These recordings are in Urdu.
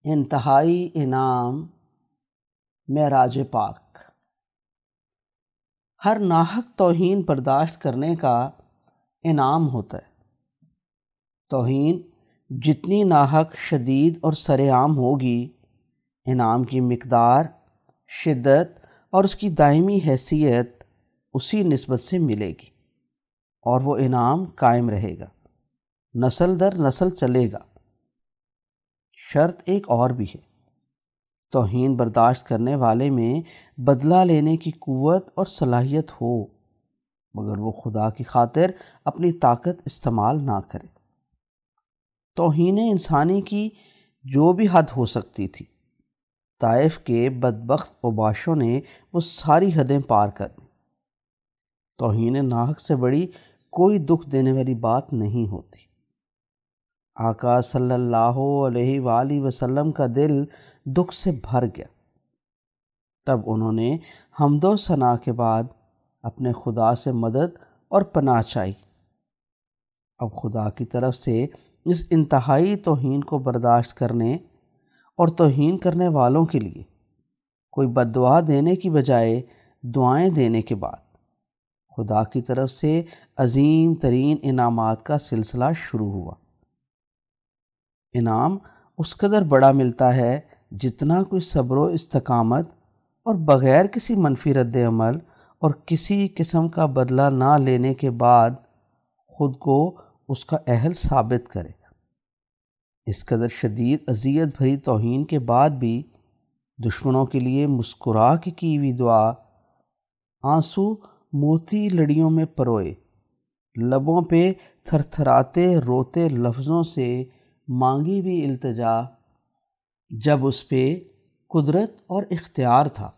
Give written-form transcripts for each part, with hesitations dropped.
انتہائی انعام معراج پاک۔ ہر ناحق توہین برداشت کرنے کا انعام ہوتا ہے۔ توہین جتنی ناحق، شدید اور سرعام ہوگی، انعام کی مقدار، شدت اور اس کی دائمی حیثیت اسی نسبت سے ملے گی، اور وہ انعام قائم رہے گا، نسل در نسل چلے گا۔ شرط ایک اور بھی ہے، توہین برداشت کرنے والے میں بدلہ لینے کی قوت اور صلاحیت ہو، مگر وہ خدا کی خاطر اپنی طاقت استعمال نہ کرے۔ توہین انسانی کی جو بھی حد ہو سکتی تھی، طائف کے بدبخت اوباشوں نے وہ ساری حدیں پار کر دیں۔ توہین ناحق سے بڑی کوئی دکھ دینے والی بات نہیں ہوتی۔ آقا صلی اللہ علیہ وآلہ وسلم کا دل دکھ سے بھر گیا۔ تب انہوں نے حمد و ثنا کے بعد اپنے خدا سے مدد اور پناہ چاہی۔ اب خدا کی طرف سے اس انتہائی توہین کو برداشت کرنے اور توہین کرنے والوں کے لیے کوئی بد دعا دینے کی بجائے دعائیں دینے کے بعد خدا کی طرف سے عظیم ترین انعامات کا سلسلہ شروع ہوا۔ انعام اس قدر بڑا ملتا ہے جتنا کوئی صبر و استقامت اور بغیر کسی منفی رد عمل اور کسی قسم کا بدلہ نہ لینے کے بعد خود کو اس کا اہل ثابت کرے۔ اس قدر شدید اذیت بھری توہین کے بعد بھی دشمنوں کے لیے مسکرا کے کی ہوئی دعا، آنسو موتی لڑیوں میں پروئے، لبوں پہ تھر تھراتے روتے لفظوں سے مانگی بھی التجا، جب اس پہ قدرت اور اختیار تھا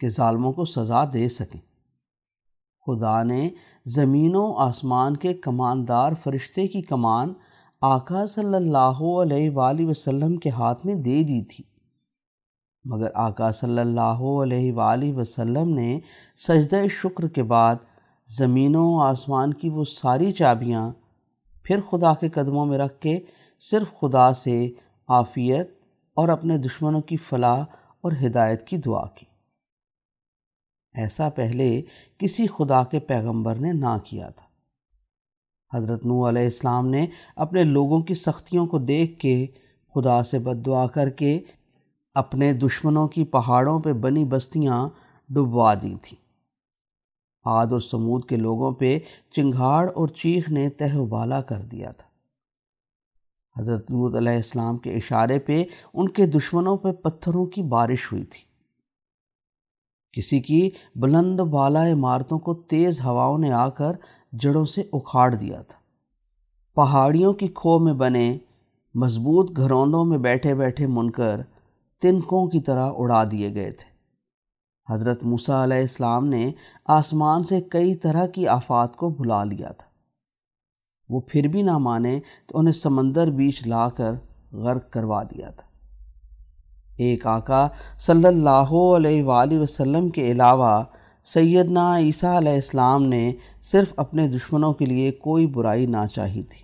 کہ ظالموں کو سزا دے سکیں، خدا نے زمین و آسمان کے کماندار فرشتے کی کمان آقا صلی اللہ علیہ وآلہ وسلم کے ہاتھ میں دے دی تھی، مگر آقا صلی اللہ علیہ وآلہ وسلم نے سجدہ شکر کے بعد زمین و آسمان کی وہ ساری چابیاں پھر خدا کے قدموں میں رکھ کے صرف خدا سے عافیت اور اپنے دشمنوں کی فلاح اور ہدایت کی دعا کی۔ ایسا پہلے کسی خدا کے پیغمبر نے نہ کیا تھا۔ حضرت نوح علیہ السلام نے اپنے لوگوں کی سختیوں کو دیکھ کے خدا سے بد دعا کر کے اپنے دشمنوں کی پہاڑوں پہ بنی بستیاں ڈبوا دی تھیں۔ عاد اور سمود کے لوگوں پہ چنگھاڑ اور چیخ نے تہ و بالا کر دیا تھا۔ حضرت لوط علیہ السلام کے اشارے پہ ان کے دشمنوں پہ پتھروں کی بارش ہوئی تھی۔ کسی کی بلند بالا عمارتوں کو تیز ہواؤں نے آ کر جڑوں سے اکھاڑ دیا تھا۔ پہاڑیوں کی کھو میں بنے مضبوط گھروندوں میں بیٹھے بیٹھے منکر تنکوں کی طرح اڑا دیے گئے تھے۔ حضرت موسیٰ علیہ السلام نے آسمان سے کئی طرح کی آفات کو بلا لیا تھا، وہ پھر بھی نہ مانے تو انہیں سمندر بیچ لا کر غرق کروا دیا تھا۔ ایک آقا صلی اللہ علیہ وآلہ وسلم کے علاوہ سیدنا عیسیٰ علیہ السلام نے صرف اپنے دشمنوں کے لیے کوئی برائی نہ چاہی تھی،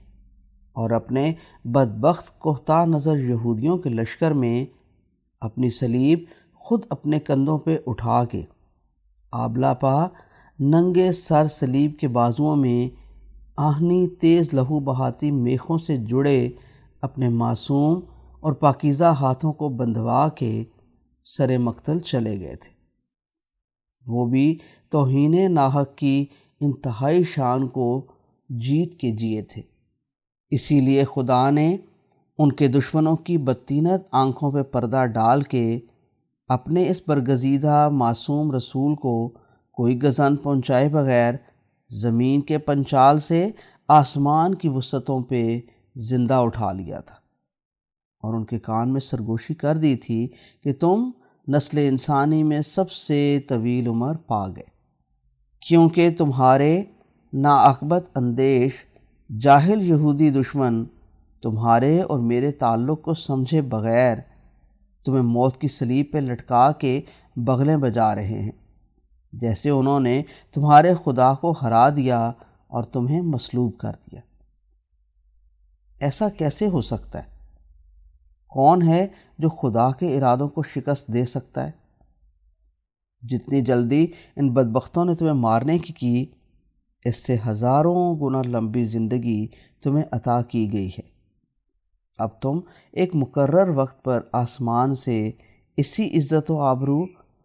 اور اپنے بدبخت کوہتان نظر یہودیوں کے لشکر میں اپنی صلیب خود اپنے کندھوں پہ اٹھا کے آبلہ پا ننگے سر صلیب کے بازوؤں میں آہنی تیز لہو بہاتی میخوں سے جڑے اپنے معصوم اور پاکیزہ ہاتھوں کو بندھوا کے سر مقتل چلے گئے تھے۔ وہ بھی توہین ناحق کی انتہائی شان کو جیت کے جیے تھے۔ اسی لیے خدا نے ان کے دشمنوں کی بدطینت آنکھوں پہ پردہ ڈال کے اپنے اس برگزیدہ معصوم رسول کو کوئی گزن پہنچائے بغیر زمین کے پنچال سے آسمان کی وسعتوں پہ زندہ اٹھا لیا تھا، اور ان کے کان میں سرگوشی کر دی تھی کہ تم نسل انسانی میں سب سے طویل عمر پا گئے، کیونکہ تمہارے ناعاقبت اندیش جاہل یہودی دشمن تمہارے اور میرے تعلق کو سمجھے بغیر تمہیں موت کی صلیب پہ لٹکا کے بغلیں بجا رہے ہیں، جیسے انہوں نے تمہارے خدا کو ہرا دیا اور تمہیں مصلوب کر دیا۔ ایسا کیسے ہو سکتا ہے؟ کون ہے جو خدا کے ارادوں کو شکست دے سکتا ہے؟ جتنی جلدی ان بدبختوں نے تمہیں مارنے کی اس سے ہزاروں گنا لمبی زندگی تمہیں عطا کی گئی ہے۔ اب تم ایک مقرر وقت پر آسمان سے اسی عزت و آبرو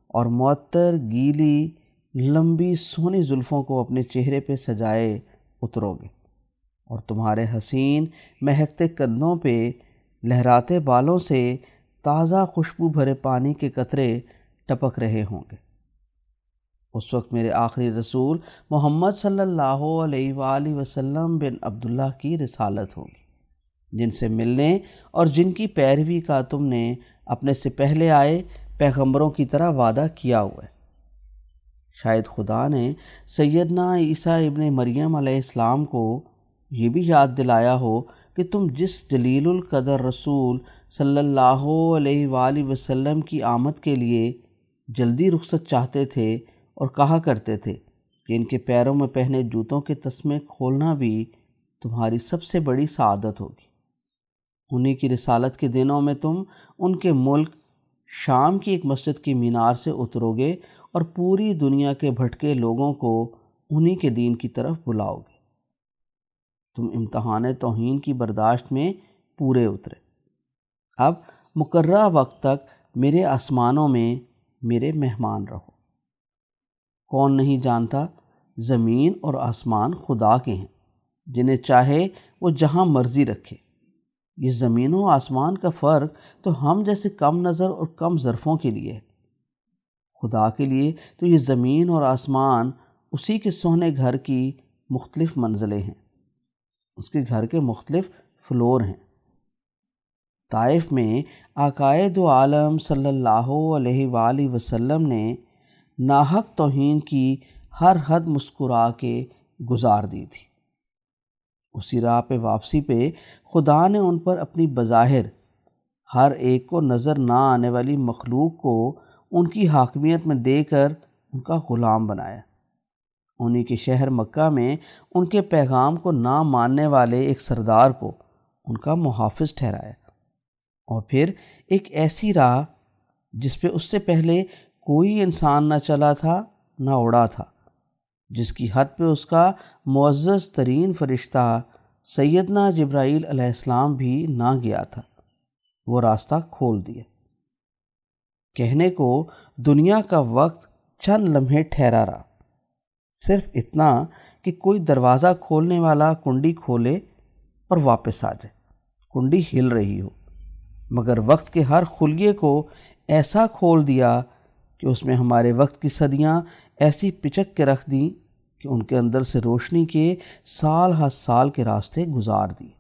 اور معطر گیلی لمبی سونی زلفوں کو اپنے چہرے پہ سجائے اترو گے، اور تمہارے حسین مہکتے کندھوں پہ لہراتے بالوں سے تازہ خوشبو بھرے پانی کے قطرے ٹپک رہے ہوں گے۔ اس وقت میرے آخری رسول محمد صلی اللہ علیہ وآلہ وسلم بن عبداللہ کی رسالت ہوگی، جن سے ملنے اور جن کی پیروی کا تم نے اپنے سے پہلے آئے پیغمبروں کی طرح وعدہ کیا ہوا ہے۔ شاید خدا نے سیدنا عیسیٰ ابن مریم علیہ السلام کو یہ بھی یاد دلایا ہو کہ تم جس جلیل القدر رسول صلی اللہ علیہ وآلہ وسلم کی آمد کے لیے جلدی رخصت چاہتے تھے اور کہا کرتے تھے کہ ان کے پیروں میں پہنے جوتوں کے تسمے کھولنا بھی تمہاری سب سے بڑی سعادت ہوگی، انہی کی رسالت کے دنوں میں تم ان کے ملک شام کی ایک مسجد کی مینار سے اترو گے اور پوری دنیا کے بھٹکے لوگوں کو انہی کے دین کی طرف بلاؤ گے۔ تم امتحان توہین کی برداشت میں پورے اترے۔ اب مقررہ وقت تک میرے آسمانوں میں میرے مہمان رہو۔ کون نہیں جانتا زمین اور آسمان خدا کے ہیں، جنہیں چاہے وہ جہاں مرضی رکھے۔ یہ زمین و آسمان کا فرق تو ہم جیسے کم نظر اور کم ظرفوں کے لیے ہے۔ خدا کے لیے تو یہ زمین اور آسمان اسی کے سونے گھر کی مختلف منزلیں ہیں، اس کے گھر کے مختلف فلور ہیں۔ طائف میں آقائے دو عالم صلی اللہ علیہ وآلہ وسلم نے ناحق توہین کی ہر حد مسکرا کے گزار دی تھی۔ اسی راہ پہ واپسی پہ خدا نے ان پر اپنی بظاہر ہر ایک کو نظر نہ آنے والی مخلوق کو ان کی حاکمیت میں دے کر ان کا غلام بنایا۔ انہی کے شہر مکہ میں ان کے پیغام کو نہ ماننے والے ایک سردار کو ان کا محافظ ٹھہرایا، اور پھر ایک ایسی راہ جس پہ اس سے پہلے کوئی انسان نہ چلا تھا نہ اڑا تھا، جس کی حد پہ اس کا معزز ترین فرشتہ سیدنا جبرائیل علیہ السلام بھی نہ گیا تھا، وہ راستہ کھول دیا۔ کہنے کو دنیا کا وقت چند لمحے ٹھہرا رہا، صرف اتنا کہ کوئی دروازہ کھولنے والا کنڈی کھولے اور واپس آ جائے، کنڈی ہل رہی ہو، مگر وقت کے ہر خلیے کو ایسا کھول دیا کہ اس میں ہمارے وقت کی صدیاں ایسی پچک کے رکھ دیں کہ ان کے اندر سے روشنی کے سال ہر سال کے راستے گزار دیے۔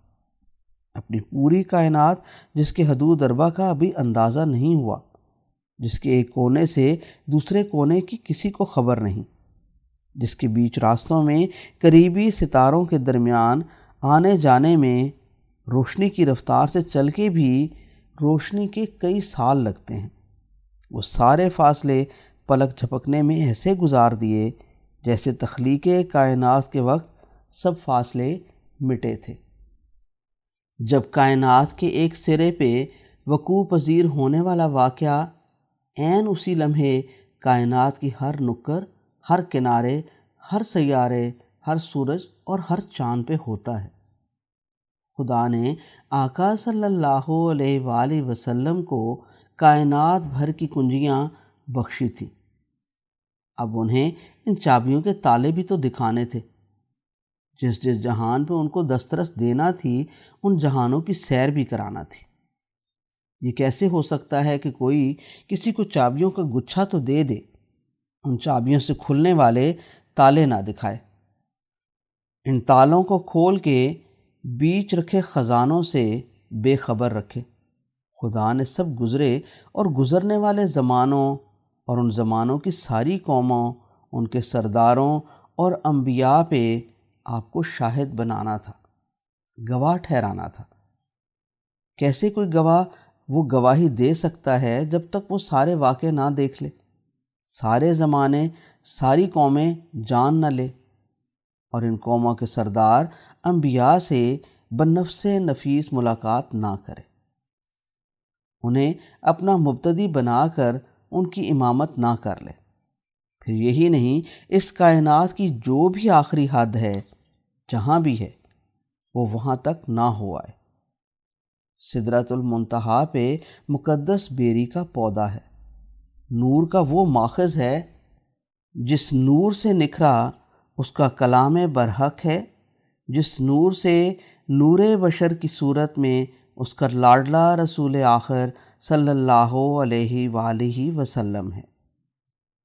اپنی پوری کائنات جس کے حدود اربع کا ابھی اندازہ نہیں ہوا، جس کے ایک کونے سے دوسرے کونے کی کسی کو خبر نہیں، جس کے بیچ راستوں میں قریبی ستاروں کے درمیان آنے جانے میں روشنی کی رفتار سے چل کے بھی روشنی کے کئی سال لگتے ہیں، وہ سارے فاصلے پلک جھپکنے میں ایسے گزار دیے جیسے تخلیق کائنات کے وقت سب فاصلے مٹے تھے۔ جب کائنات کے ایک سرے پہ وقوع پذیر ہونے والا واقعہ عین اسی لمحے کائنات کی ہر نکر، ہر کنارے، ہر سیارے، ہر سورج اور ہر چاند پہ ہوتا ہے۔ خدا نے آقا صلی اللہ علیہ وآلہ وسلم کو کائنات بھر کی کنجیاں بخشی تھیں، اب انہیں ان چابیوں کے تالے بھی تو دکھانے تھے۔ جس جس جہان پہ ان کو دسترس دینا تھی ان جہانوں کی سیر بھی کرانا تھی۔ یہ کیسے ہو سکتا ہے کہ کوئی کسی کو چابیوں کا گچھا تو دے دے، ان چابیوں سے کھلنے والے تالے نہ دکھائے، ان تالوں کو کھول کے بیچ رکھے خزانوں سے بے خبر رکھے۔ خدا نے سب گزرے اور گزرنے والے زمانوں اور ان زمانوں کی ساری قوموں، ان کے سرداروں اور انبیاء پہ آپ کو شاہد بنانا تھا، گواہ ٹھہرانا تھا۔ کیسے کوئی گواہ وہ گواہی دے سکتا ہے جب تک وہ سارے واقعے نہ دیکھ لے، سارے زمانے، ساری قومیں جان نہ لے، اور ان قوموں کے سردار انبیاء سے بنفس نفیس ملاقات نہ کرے؟ انہیں اپنا مبتدی بنا کر ان کی امامت نہ کر لے۔ پھر یہی نہیں، اس کائنات کی جو بھی آخری حد ہے، جہاں بھی ہے، وہ وہاں تک نہ ہو آئے۔ سدرۃ المنتہا پہ مقدس بیری کا پودا ہے، نور کا وہ ماخذ ہے جس نور سے نکھرا اس کا کلام برحق ہے، جس نور سے نور بشر کی صورت میں اس کا لاڈلا رسول آخر صلی اللہ علیہ وآلہ وسلم ہے۔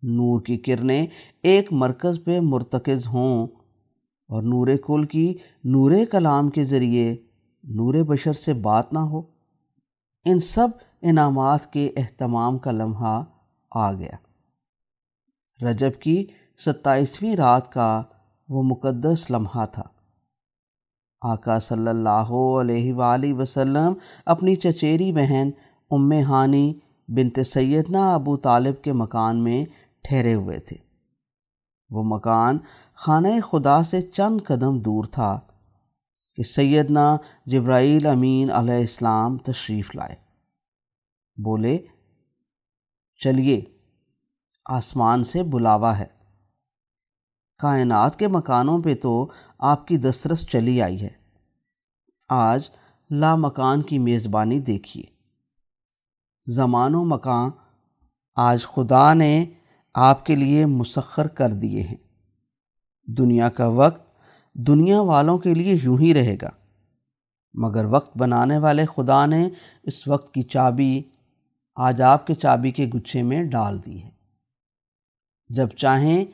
نور کی کرنیں ایک مرکز پہ مرتکز ہوں اور نور کل کی نور کلام کے ذریعے نور بشر سے بات نہ ہو، ان سب انعامات کے اہتمام کا لمحہ آ گیا۔ رجب کی 27ویں رات کا وہ مقدس لمحہ تھا۔ آقا صلی اللہ علیہ وآلہ وسلم اپنی چچیری بہن ام ہانی بنت سیدنا ابو طالب کے مکان میں ٹھہرے ہوئے تھے۔ وہ مکان خانہ خدا سے چند قدم دور تھا کہ سیدنا جبرائیل امین علیہ السلام تشریف لائے۔ بولے، چلیے، آسمان سے بلاوا ہے۔ کائنات کے مکانوں پہ تو آپ کی دسترس چلی آئی ہے، آج لامکان کی میزبانی دیکھیے۔ زمان و مکان آج خدا نے آپ کے لیے مسخر کر دیے ہیں۔ دنیا کا وقت دنیا والوں کے لیے یوں ہی رہے گا، مگر وقت بنانے والے خدا نے اس وقت کی چابی آج آپ کے چابی کے گچھے میں ڈال دی ہے۔ جب چاہیں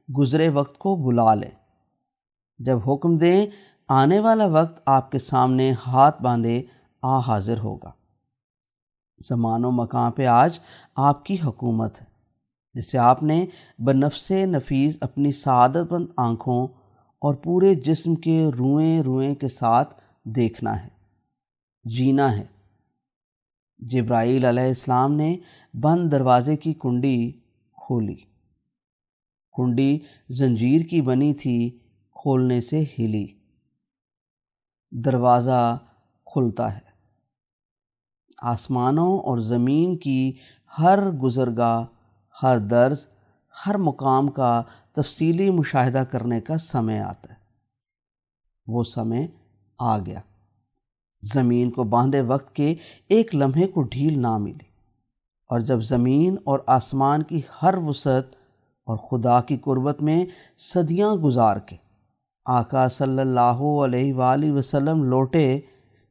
گزرے وقت کو بلا لیں، جب حکم دیں آنے والا وقت آپ کے سامنے ہاتھ باندھے آ حاضر ہوگا۔ زمان و مکان پہ آج آپ کی حکومت ہے، جسے آپ نے بنفس نفیس اپنی سعادت مند آنکھوں اور پورے جسم کے روئیں روئیں کے ساتھ دیکھنا ہے، جینا ہے۔ جبرائیل علیہ السلام نے بند دروازے کی کنڈی کھولی۔ کنڈی زنجیر کی بنی تھی، کھولنے سے ہلی۔ دروازہ کھلتا ہے۔ آسمانوں اور زمین کی ہر گزرگاہ، ہر درز، ہر مقام کا تفصیلی مشاہدہ کرنے کا سمے آتا ہے۔ وہ سمے آ گیا۔ زمین کو باندھے وقت کے ایک لمحے کو ڈھیل نہ ملی، اور جب زمین اور آسمان کی ہر وسعت اور خدا کی قربت میں صدیاں گزار کے آقا صلی اللہ علیہ وآلہ وسلم لوٹے،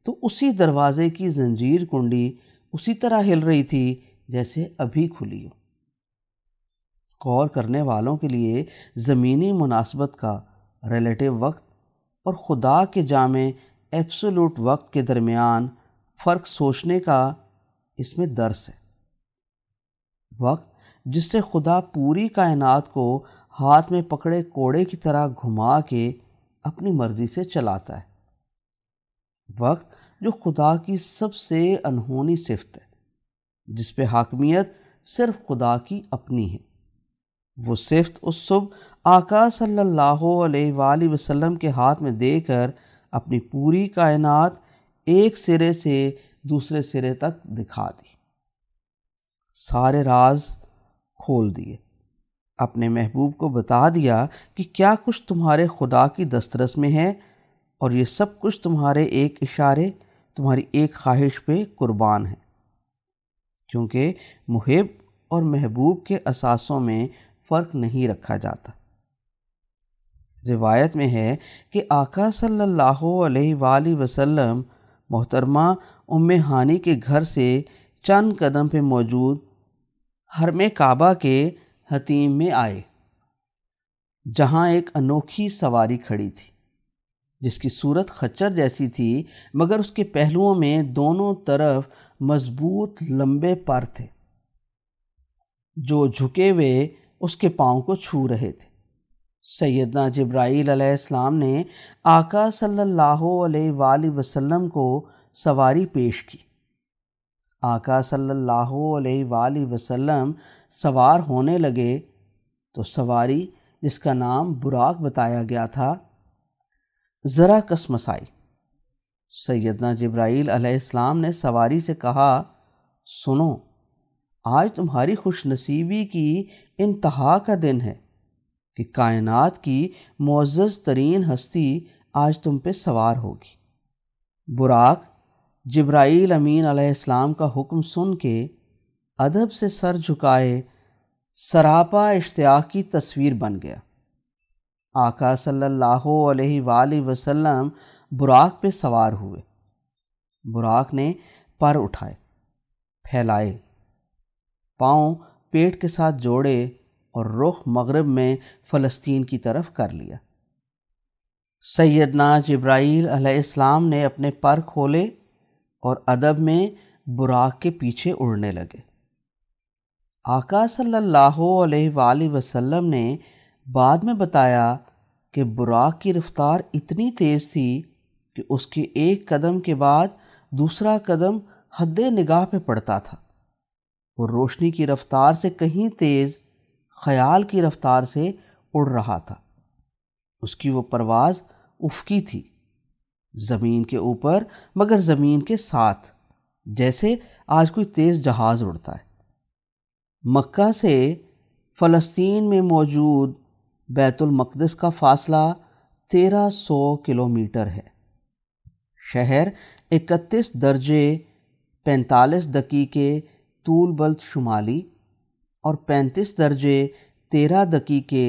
تو اسی دروازے کی زنجیر کنڈی اسی طرح ہل رہی تھی جیسے ابھی کھلی ہو۔ غور کرنے والوں کے لیے زمینی مناسبت کا ریلیٹو وقت اور خدا کے جامع ایبسولوٹ وقت کے درمیان فرق سوچنے کا اس میں درس ہے۔ وقت جس سے خدا پوری کائنات کو ہاتھ میں پکڑے کوڑے کی طرح گھما کے اپنی مرضی سے چلاتا ہے۔ وقت جو خدا کی سب سے انہونی صفت ہے، جس پہ حاکمیت صرف خدا کی اپنی ہے۔ وہ صفت اس صبح آقا صلی اللہ علیہ وآلہ وسلم کے ہاتھ میں دے کر اپنی پوری کائنات ایک سرے سے دوسرے سرے تک دکھا دی۔ سارے راز کھول دیے، اپنے محبوب کو بتا دیا کہ کیا کچھ تمہارے خدا کی دسترس میں ہے، اور یہ سب کچھ تمہارے ایک اشارے، تمہاری ایک خواہش پہ قربان ہے۔ کیونکہ محب اور محبوب کے اثاثوں میں فرق نہیں رکھا جاتا۔ روایت میں ہے کہ آقا صلی اللہ علیہ وآلہ وسلم محترمہ ام ہانی کے گھر سے چند قدم پہ موجود حرم کعبہ کے حتیم میں آئے، جہاں ایک انوکھی سواری کھڑی تھی، جس کی صورت خچر جیسی تھی، مگر اس کے پہلوؤں میں دونوں طرف مضبوط لمبے پر تھے جو جھکے ہوئے اس کے پاؤں کو چھو رہے تھے۔ سیدنا جبرائیل علیہ السلام نے آقا صلی اللہ علیہ وآلہ وسلم کو سواری پیش کی۔ آقا صلی اللہ علیہ وآلہ وسلم سوار ہونے لگے تو سواری، جس کا نام براق بتایا گیا تھا، ذرا کسمسائی۔ سیدنا جبرائیل علیہ السلام نے سواری سے کہا، سنو، آج تمہاری خوش نصیبی کی انتہا کا دن ہے کہ کائنات کی معزز ترین ہستی آج تم پہ سوار ہوگی۔ براق جبرائیل امین علیہ السلام کا حکم سن کے ادب سے سر جھکائے سراپا اشتیاق کی تصویر بن گیا۔ آقا صلی اللہ علیہ وآلہ وسلم براق پہ سوار ہوئے۔ براق نے پر اٹھائے، پھیلائے، پاؤں پیٹ کے ساتھ جوڑے اور رخ مغرب میں فلسطین کی طرف کر لیا۔ سیدنا جبرائیل علیہ السلام نے اپنے پر کھولے اور ادب میں براق کے پیچھے اڑنے لگے۔ آقا صلی اللہ علیہ وآلہ وسلم نے بعد میں بتایا کہ براق کی رفتار اتنی تیز تھی کہ اس کے ایک قدم کے بعد دوسرا قدم حد نگاہ پہ پڑتا تھا۔ وہ روشنی کی رفتار سے کہیں تیز خیال کی رفتار سے اڑ رہا تھا۔ اس کی وہ پرواز افقی تھی، زمین کے اوپر مگر زمین کے ساتھ، جیسے آج کوئی تیز جہاز اڑتا ہے۔ مکہ سے فلسطین میں موجود بیت المقدس کا فاصلہ 1300 کلومیٹر ہے۔ شہر 31 درجے 45 دقیقے طول بلد شمالی اور 35 درجے 13 دقیقے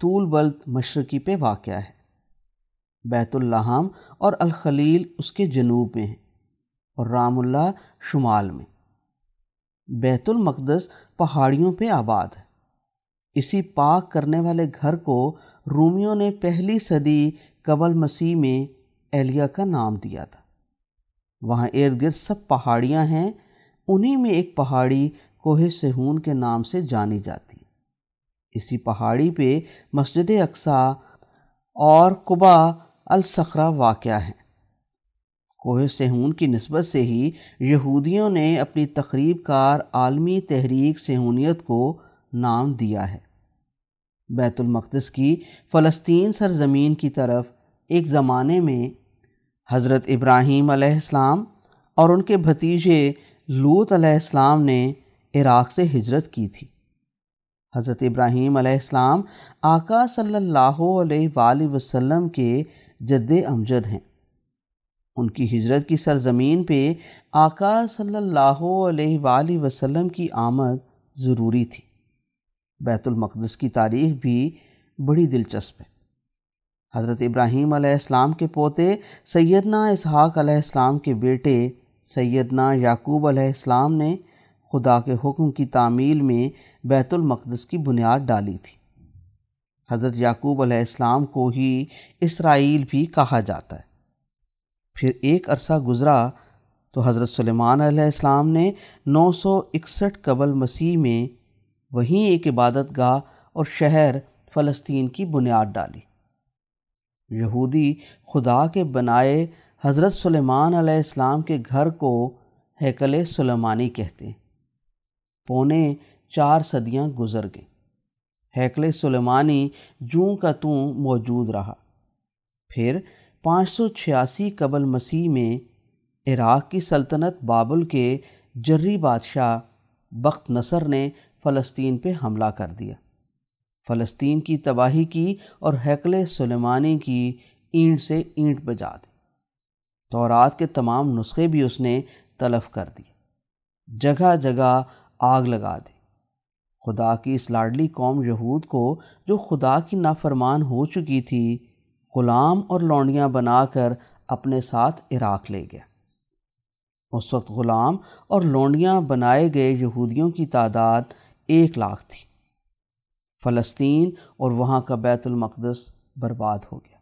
طول بلد مشرقی پہ واقع ہے۔ بیت اللحم اور الخلیل اس کے جنوب میں ہیں اور رام اللہ شمال میں۔ بیت المقدس پہاڑیوں پہ آباد ہے۔ اسی پاک کرنے والے گھر کو رومیوں نے پہلی صدی قبل مسیح میں ایلیا کا نام دیا تھا۔ وہاں ارد گرد سب پہاڑیاں ہیں، انہی میں ایک پہاڑی کوہ صہیون کے نام سے جانی جاتی ہے۔ اسی پہاڑی پہ مسجد اقصی اور قبہ الصخرہ واقع ہیں۔ کوہ صہیون کی نسبت سے ہی یہودیوں نے اپنی تخریب کار عالمی تحریک صہیونیت کو نام دیا ہے۔ بیت المقدس کی فلسطین سرزمین کی طرف ایک زمانے میں حضرت ابراہیم علیہ السلام اور ان کے بھتیجے لوط علیہ السلام نے عراق سے ہجرت کی تھی۔ حضرت ابراہیم علیہ السلام آقا صلی اللہ علیہ وآلہ وسلم کے جد امجد ہیں۔ ان کی ہجرت کی سرزمین پہ آقا صلی اللہ علیہ وآلہ وسلم کی آمد ضروری تھی۔ بیت المقدس کی تاریخ بھی بڑی دلچسپ ہے۔ حضرت ابراہیم علیہ السلام کے پوتے سیدنا اسحاق علیہ السلام کے بیٹے سیدنا یعقوب علیہ السلام نے خدا کے حکم کی تعمیل میں بیت المقدس کی بنیاد ڈالی تھی۔ حضرت یعقوب علیہ السلام کو ہی اسرائیل بھی کہا جاتا ہے۔ پھر ایک عرصہ گزرا تو حضرت سلیمان علیہ السلام نے 961 قبل مسیح میں وہیں ایک عبادت گاہ اور شہر فلسطین کی بنیاد ڈالی۔ یہودی خدا کے بنائے حضرت سلیمان علیہ السلام کے گھر کو ہیکل سلیمانی کہتے ہیں۔ 4.25 صدیاں گزر گئیں، ہیکل سلیمانی جوں کا توں موجود رہا۔ پھر 586 قبل مسیح میں عراق کی سلطنت بابل کے جری بادشاہ بخت نصر نے فلسطین پہ حملہ کر دیا، فلسطین کی تباہی کی اور ہیکل سلیمانی کی اینٹ سے اینٹ بجا دی۔ تورات کے تمام نسخے بھی اس نے تلف کر دیے، جگہ جگہ آگ لگا دی۔ خدا کی اس لاڈلی قوم یہود کو، جو خدا کی نافرمان ہو چکی تھی، غلام اور لونڈیاں بنا کر اپنے ساتھ عراق لے گیا۔ اس وقت غلام اور لونڈیاں بنائے گئے یہودیوں کی تعداد 1 لاکھ تھی۔ فلسطین اور وہاں کا بیت المقدس برباد ہو گیا۔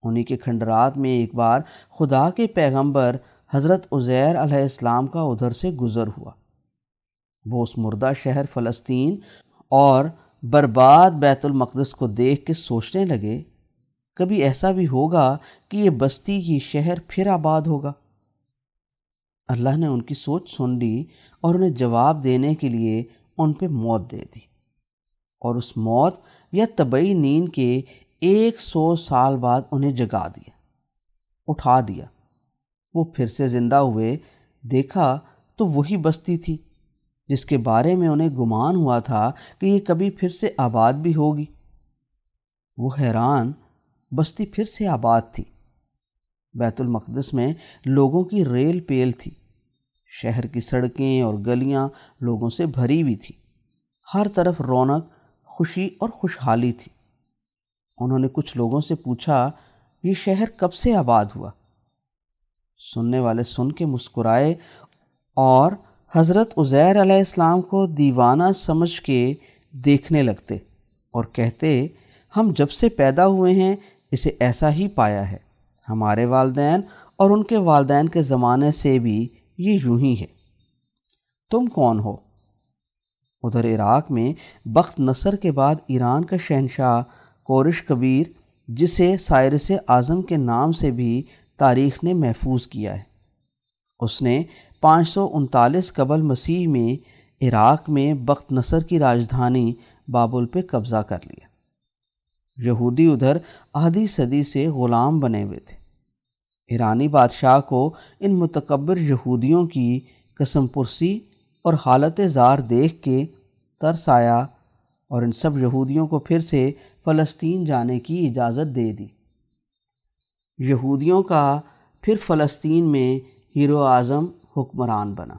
انہی کے کھنڈرات میں ایک بار خدا کے پیغمبر حضرت عزیر علیہ السلام کا ادھر سے گزر ہوا۔ وہ اس مردہ شہر فلسطین اور برباد بیت المقدس کو دیکھ کے سوچنے لگے، کبھی ایسا بھی ہوگا کہ یہ بستی، یہ شہر پھر آباد ہوگا؟ اللہ نے ان کی سوچ سن لی اور انہیں جواب دینے کے لیے ان پہ موت دے دی، اور اس موت یا طبعی نیند کے 100 سال بعد انہیں جگا دیا، اٹھا دیا۔ وہ پھر سے زندہ ہوئے، دیکھا تو وہی بستی تھی جس کے بارے میں انہیں گمان ہوا تھا کہ یہ کبھی پھر سے آباد بھی ہوگی۔ وہ حیران، بستی پھر سے آباد تھی۔ بیت المقدس میں لوگوں کی ریل پیل تھی، شہر کی سڑکیں اور گلیاں لوگوں سے بھری ہوئی تھی، ہر طرف رونق، خوشی اور خوشحالی تھی۔ انہوں نے کچھ لوگوں سے پوچھا، یہ شہر کب سے آباد ہوا؟ سننے والے سن کے مسکرائے اور حضرت عزیر علیہ السلام کو دیوانہ سمجھ کے دیکھنے لگتے اور کہتے، ہم جب سے پیدا ہوئے ہیں اسے ایسا ہی پایا ہے، ہمارے والدین اور ان کے والدین کے زمانے سے بھی یہ یوں ہی ہے۔ تم کون ہو؟ ادھر عراق میں بخت نصر کے بعد ایران کا شہنشاہ کورش کبیر، جسے سائرس اعظم کے نام سے بھی تاریخ نے محفوظ کیا ہے، اس نے 539 قبل مسیح میں عراق میں بخت نصر کی راجدھانی بابل پہ قبضہ کر لیا۔ یہودی ادھر آدھی صدی سے غلام بنے ہوئے تھے۔ ایرانی بادشاہ کو ان متکبر یہودیوں کی قسم پرسی اور حالت زار دیکھ کے ترس آیا اور ان سب یہودیوں کو پھر سے فلسطین جانے کی اجازت دے دی۔ یہودیوں کا پھر فلسطین میں ہیرو اعظم حکمران بنا۔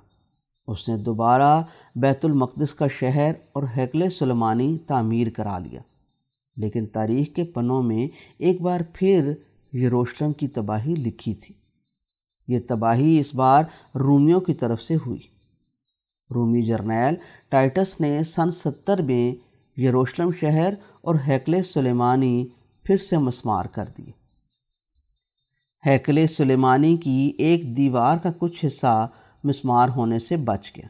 اس نے دوبارہ بیت المقدس کا شہر اور ہیکل سلیمانی تعمیر کرا لیا، لیکن تاریخ کے پنوں میں ایک بار پھر یروشلم کی تباہی لکھی تھی۔ یہ تباہی اس بار رومیوں کی طرف سے ہوئی۔ رومی جرنیل ٹائٹس نے سن 70 میں یروشلم شہر اور ہیکل سلیمانی پھر سے مسمار کر دیے۔ ہیکل سلیمانی کی ایک دیوار کا کچھ حصہ مسمار ہونے سے بچ گیا۔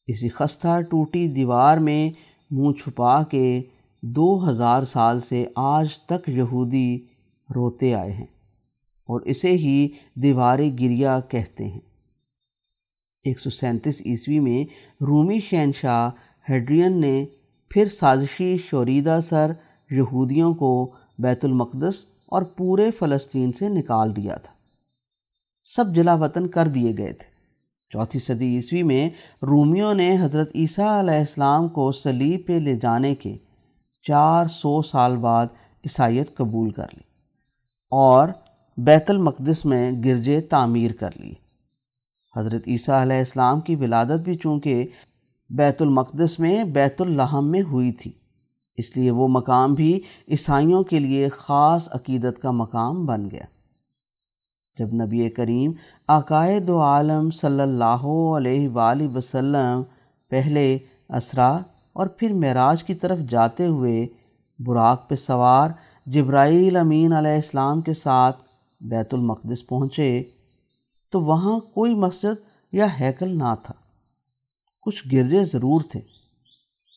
اسی خستہ ٹوٹی دیوار میں منہ چھپا کے 2000 سال سے آج تک یہودی روتے آئے ہیں اور اسے ہی دیوار گریہ کہتے ہیں۔ 137 عیسوی میں رومی شہنشاہ ہیڈرین نے پھر سازشی شوریدہ سر یہودیوں کو بیت المقدس اور پورے فلسطین سے نکال دیا تھا۔ سب جلا وطن کر دیے گئے تھے۔ 4 صدی عیسوی میں رومیوں نے حضرت عیسیٰ علیہ السلام کو صلیب پہ لے جانے کے 400 سال بعد عیسائیت قبول کر لی اور بیت المقدس میں گرجے تعمیر کر لی۔ حضرت عیسیٰ علیہ السلام کی ولادت بھی چونکہ بیت المقدس میں بیت اللحم میں ہوئی تھی، اس لیے وہ مقام بھی عیسائیوں کے لیے خاص عقیدت کا مقام بن گیا۔ جب نبی کریم آقائے دو عالم صلی اللہ علیہ وآلہ وسلم پہلے اسرا اور پھر معراج کی طرف جاتے ہوئے براق پہ سوار جبرائیل امین علیہ السلام کے ساتھ بیت المقدس پہنچے تو وہاں کوئی مسجد یا ہیکل نہ تھا۔ کچھ گرجے ضرور تھے۔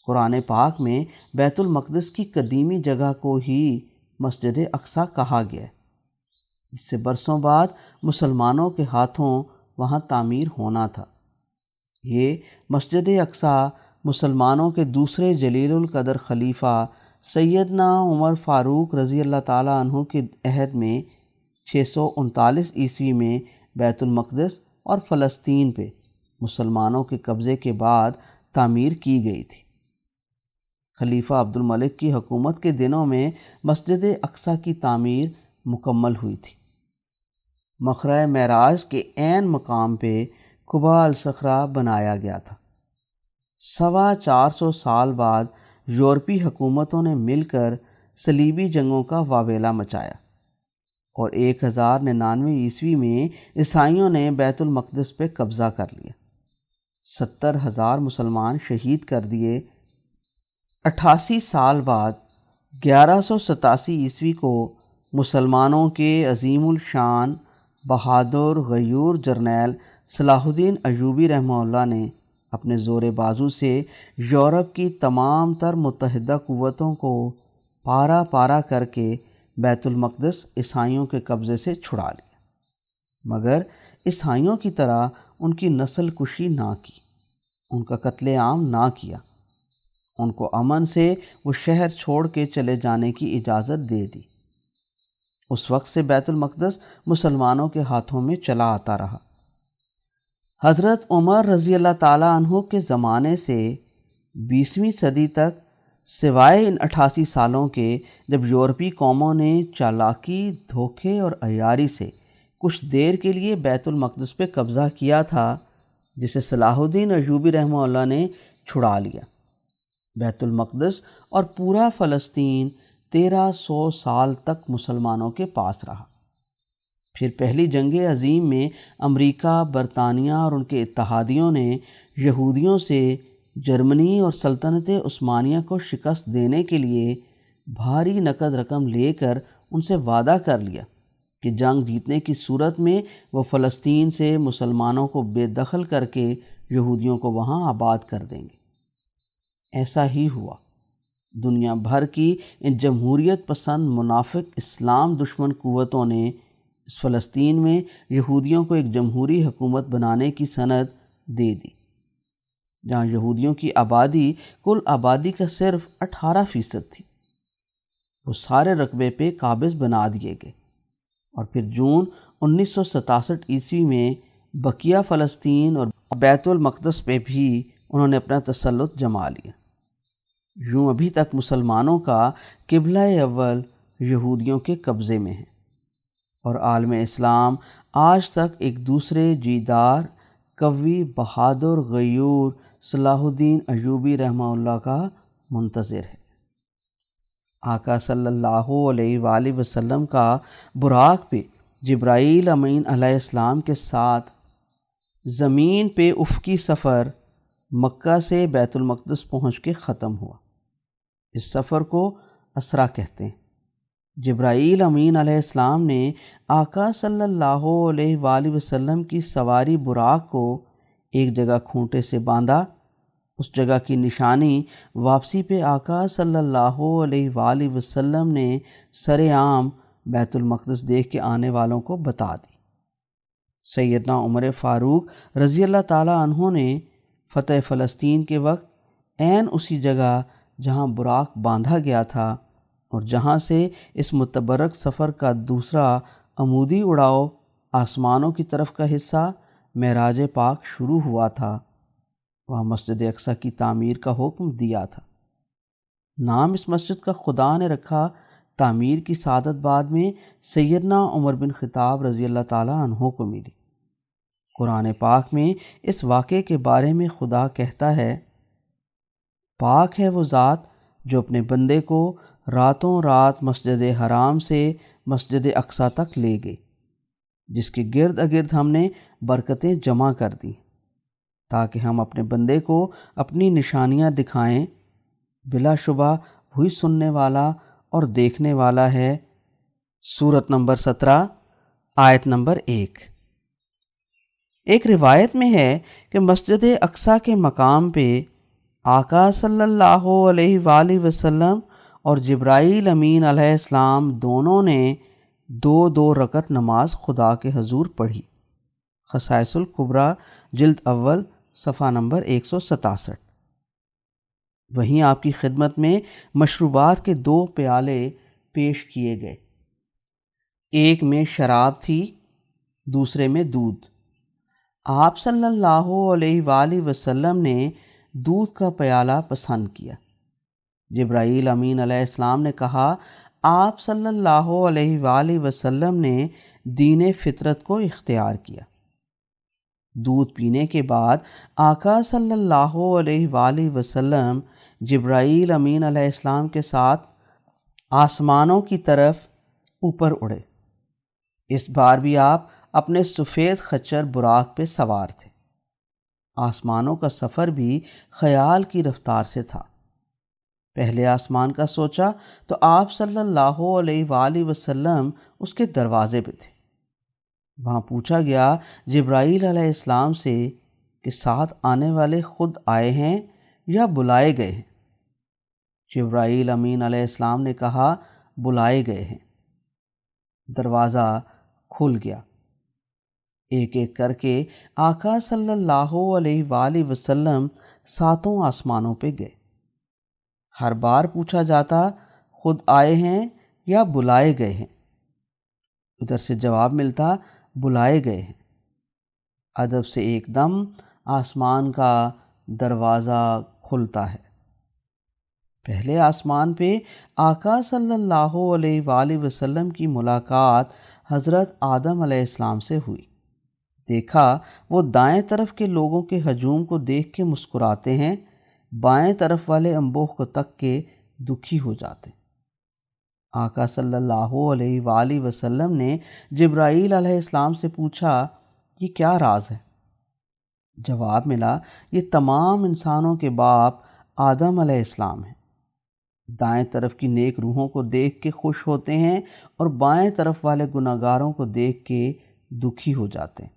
قرآن پاک میں بیت المقدس کی قدیمی جگہ کو ہی مسجد اقصیٰ کہا گیا ہے، جس سے برسوں بعد مسلمانوں کے ہاتھوں وہاں تعمیر ہونا تھا۔ یہ مسجد اقصیٰ مسلمانوں کے دوسرے جلیل القدر خلیفہ سیدنا عمر فاروق رضی اللہ تعالیٰ عنہ کے عہد میں 639 عیسوی میں بیت المقدس اور فلسطین پہ مسلمانوں کے قبضے کے بعد تعمیر کی گئی تھی۔ خلیفہ عبد الملک کی حکومت کے دنوں میں مسجد اقصیٰ کی تعمیر مکمل ہوئی تھی۔ مخرہ معراج کے عین مقام پہ قبہ الصخرہ بنایا گیا تھا۔ 425 سال بعد یورپی حکومتوں نے مل کر صلیبی جنگوں کا واویلا مچایا اور 1099 عیسوی میں عیسائیوں نے بیت المقدس پہ قبضہ کر لیا۔ 70,000 مسلمان شہید کر دیے۔ 88 سال بعد 1187 عیسوی کو مسلمانوں کے عظیم الشان بہادر غیور جرنیل صلاح الدین ایوبی رحمہ اللہ نے اپنے زور بازو سے یورپ کی تمام تر متحدہ قوتوں کو پارا پارا کر کے بیت المقدس عیسائیوں کے قبضے سے چھڑا لیا، مگر عیسائیوں کی طرح ان کی نسل کشی نہ کی، ان کا قتل عام نہ کیا، ان کو امن سے وہ شہر چھوڑ کے چلے جانے کی اجازت دے دی۔ اس وقت سے بیت المقدس مسلمانوں کے ہاتھوں میں چلا آتا رہا۔ حضرت عمر رضی اللہ تعالیٰ عنہ کے زمانے سے 20ویں صدی تک، سوائے ان 88 سالوں کے جب یورپی قوموں نے چالاکی، دھوکے اور عیاری سے کچھ دیر کے لیے بیت المقدس پہ قبضہ کیا تھا، جسے صلاح الدین ایوبی رحمہ اللہ نے چھڑا لیا، بیت المقدس اور پورا فلسطین 1300 سال تک مسلمانوں کے پاس رہا۔ پھر پہلی جنگ عظیم میں امریکہ، برطانیہ اور ان کے اتحادیوں نے یہودیوں سے جرمنی اور سلطنت عثمانیہ کو شکست دینے کے لیے بھاری نقد رقم لے کر ان سے وعدہ کر لیا کہ جنگ جیتنے کی صورت میں وہ فلسطین سے مسلمانوں کو بے دخل کر کے یہودیوں کو وہاں آباد کر دیں گے۔ ایسا ہی ہوا۔ دنیا بھر کی ان جمہوریت پسند منافق اسلام دشمن قوتوں نے اس فلسطین میں یہودیوں کو ایک جمہوری حکومت بنانے کی سند دے دی، جہاں یہودیوں کی آبادی کل آبادی کا صرف 18% تھی۔ وہ سارے رقبے پہ قابض بنا دیے گئے، اور پھر جون 1967 عیسوی میں بقیہ فلسطین اور بیت المقدس پہ بھی انہوں نے اپنا تسلط جما لیا۔ یوں ابھی تک مسلمانوں کا قبلہ اول یہودیوں کے قبضے میں ہے، اور عالم اسلام آج تک ایک دوسرے جیدار، قوی، بہادر، غیور صلاح الدین ایوبی رحمہ اللہ کا منتظر ہے۔ آقا صلی اللہ علیہ وآلہ وسلم کا براق پہ جبرائیل امین علیہ السلام کے ساتھ زمین پہ افقی سفر مکہ سے بیت المقدس پہنچ کے ختم ہوا۔ اس سفر کو اسرا کہتے ہیں۔ جبرائیل امین علیہ السلام نے آقا صلی اللہ علیہ وآلہ وسلم کی سواری براق کو ایک جگہ کھونٹے سے باندھا۔ اس جگہ کی نشانی واپسی پہ آقا صلی اللہ علیہ وآلہ وسلم نے سر عام بیت المقدس دیکھ کے آنے والوں کو بتا دی۔ سیدنا عمر فاروق رضی اللہ تعالیٰ عنہ نے فتح فلسطین کے وقت عین اسی جگہ جہاں براق باندھا گیا تھا اور جہاں سے اس متبرک سفر کا دوسرا عمودی اڑاؤ آسمانوں کی طرف کا حصہ معراج پاک شروع ہوا تھا، وہاں مسجد اقصیٰ کی تعمیر کا حکم دیا تھا۔ نام اس مسجد کا خدا نے رکھا، تعمیر کی سعادت بعد میں سیدنا عمر بن خطاب رضی اللہ تعالیٰ عنہ کو ملی۔ قرآن پاک میں اس واقعے کے بارے میں خدا کہتا ہے، پاک ہے وہ ذات جو اپنے بندے کو راتوں رات مسجد حرام سے مسجد اقصیٰ تک لے گئی، جس کے گرد اگرد ہم نے برکتیں جمع کر دیں، تاکہ ہم اپنے بندے کو اپنی نشانیاں دکھائیں۔ بلا شبہ وہی سننے والا اور دیکھنے والا ہے۔ سورت نمبر 17 آیت نمبر 1۔ ایک روایت میں ہے کہ مسجد اقصیٰ کے مقام پہ آقا صلی اللہ علیہ وآلہ وسلم اور جبرائیل امین علیہ السلام دونوں نے 2 رکعت نماز خدا کے حضور پڑھی۔ خصائص الکبریٰ جلد اول صفحہ نمبر 167۔ وہیں آپ کی خدمت میں مشروبات کے 2 پیالے پیش کیے گئے، ایک میں شراب تھی، دوسرے میں دودھ۔ آپ صلی اللہ علیہ وآلہ وسلم نے دودھ کا پیالہ پسند کیا۔ جبرائیل امین علیہ السلام نے کہا، آپ صلی اللہ علیہ وآلہ وسلم نے دین فطرت کو اختیار کیا۔ دودھ پینے کے بعد آقا صلی اللہ علیہ وآلہ وسلم جبرائیل امین علیہ السلام کے ساتھ آسمانوں کی طرف اوپر اڑے۔ اس بار بھی آپ اپنے سفید خچر براق پہ سوار تھے۔ آسمانوں کا سفر بھی خیال کی رفتار سے تھا۔ پہلے آسمان کا سوچا تو آپ صلی اللہ علیہ وآلہ وسلم اس کے دروازے پہ تھے۔ وہاں پوچھا گیا جبرائیل علیہ السلام سے کہ ساتھ آنے والے خود آئے ہیں یا بلائے گئے ہیں؟ جبرائیل امین علیہ السلام نے کہا، بلائے گئے ہیں۔ دروازہ کھل گیا۔ ایک ایک کر کے آقا صلی اللہ علیہ وآلہ وسلم 7 آسمانوں پہ گئے۔ ہر بار پوچھا جاتا، خود آئے ہیں یا بلائے گئے ہیں؟ ادھر سے جواب ملتا، بلائے گئے ہیں۔ ادب سے ایک دم آسمان کا دروازہ کھلتا ہے۔ پہلے آسمان پہ آقا صلی اللہ علیہ وآلہ وسلم کی ملاقات حضرت آدم علیہ السلام سے ہوئی۔ دیکھا وہ دائیں طرف کے لوگوں کے ہجوم کو دیکھ کے مسکراتے ہیں، بائیں طرف والے انبوہ کو تک کے دکھی ہو جاتے ہیں۔ آقا صلی اللہ علیہ وآلہ وسلم نے جبرائیل علیہ السلام سے پوچھا، یہ کیا راز ہے؟ جواب ملا، یہ تمام انسانوں کے باپ آدم علیہ السلام ہیں۔ دائیں طرف کی نیک روحوں کو دیکھ کے خوش ہوتے ہیں اور بائیں طرف والے گناہگاروں کو دیکھ کے دکھی ہو جاتے ہیں۔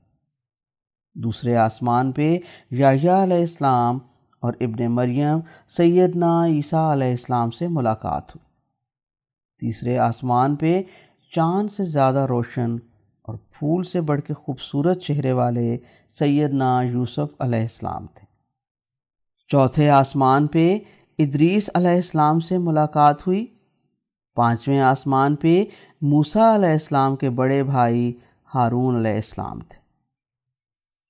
دوسرے آسمان پہ یحییٰ علیہ السلام اور ابن مریم سیدنا عیسیٰ علیہ السلام سے ملاقات ہوئی۔ تیسرے آسمان پہ چاند سے زیادہ روشن اور پھول سے بڑھ کے خوبصورت چہرے والے سیدنا یوسف علیہ السلام تھے۔ چوتھے آسمان پہ ادریس علیہ السلام سے ملاقات ہوئی۔ پانچویں آسمان پہ موسیٰ علیہ السلام کے بڑے بھائی ہارون علیہ السلام تھے۔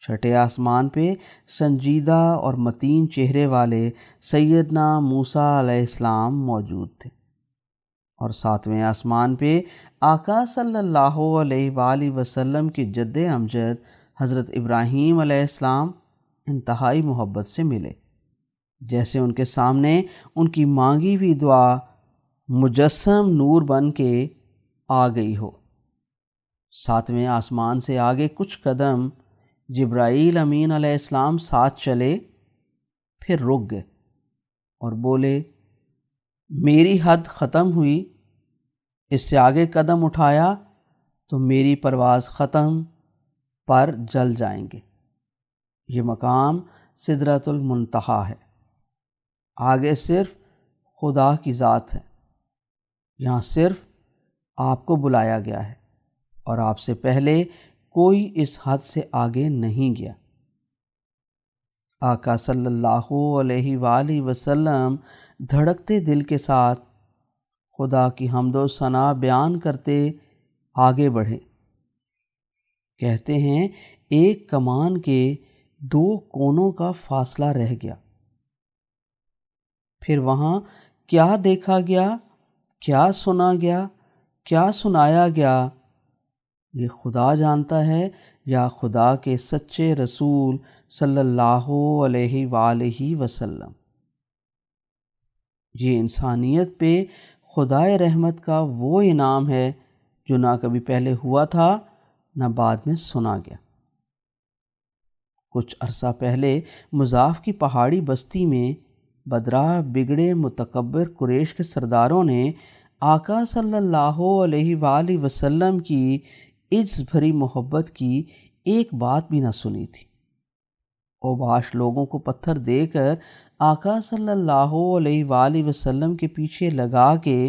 چھٹے آسمان پہ سنجیدہ اور متین چہرے والے سیدنا موسیٰ علیہ السلام موجود تھے۔ اور ساتویں آسمان پہ آقا صلی اللہ علیہ وآلہ وسلم کے جد امجد حضرت ابراہیم علیہ السلام انتہائی محبت سے ملے، جیسے ان کے سامنے ان کی مانگی ہوئی دعا مجسم نور بن کے آ گئی ہو۔ ساتویں آسمان سے آگے کچھ قدم جبرائیل امین علیہ السلام ساتھ چلے، پھر رک گئے اور بولے، میری حد ختم ہوئی، اس سے آگے قدم اٹھایا تو میری پرواز ختم، پر جل جائیں گے۔ یہ مقام سدرۃ المنتہا ہے، آگے صرف خدا کی ذات ہے، یہاں صرف آپ کو بلایا گیا ہے اور آپ سے پہلے کوئی اس حد سے آگے نہیں گیا۔ آقا صلی اللہ علیہ وآلہ وسلم دھڑکتے دل کے ساتھ خدا کی حمد و ثنا بیان کرتے آگے بڑھے۔ کہتے ہیں ایک کمان کے دو کونوں کا فاصلہ رہ گیا، پھر وہاں کیا دیکھا گیا، کیا سنا گیا، کیا سنایا گیا، یہ خدا جانتا ہے یا خدا کے سچے رسول صلی اللہ علیہ وآلہ وسلم۔ یہ انسانیت پہ خدائے رحمت کا وہ انعام ہے جو نہ کبھی پہلے ہوا تھا نہ بعد میں سنا گیا۔ کچھ عرصہ پہلے مضاف کی پہاڑی بستی میں بدراہ بگڑے متکبر قریش کے سرداروں نے آقا صلی اللہ علیہ وآلہ وسلم کی عجز بھری محبت کی ایک بات بھی نہ سنی تھی۔ اوباش لوگوں کو پتھر دے کر آقا صلی اللہ علیہ وآلہ وسلم کے پیچھے لگا کے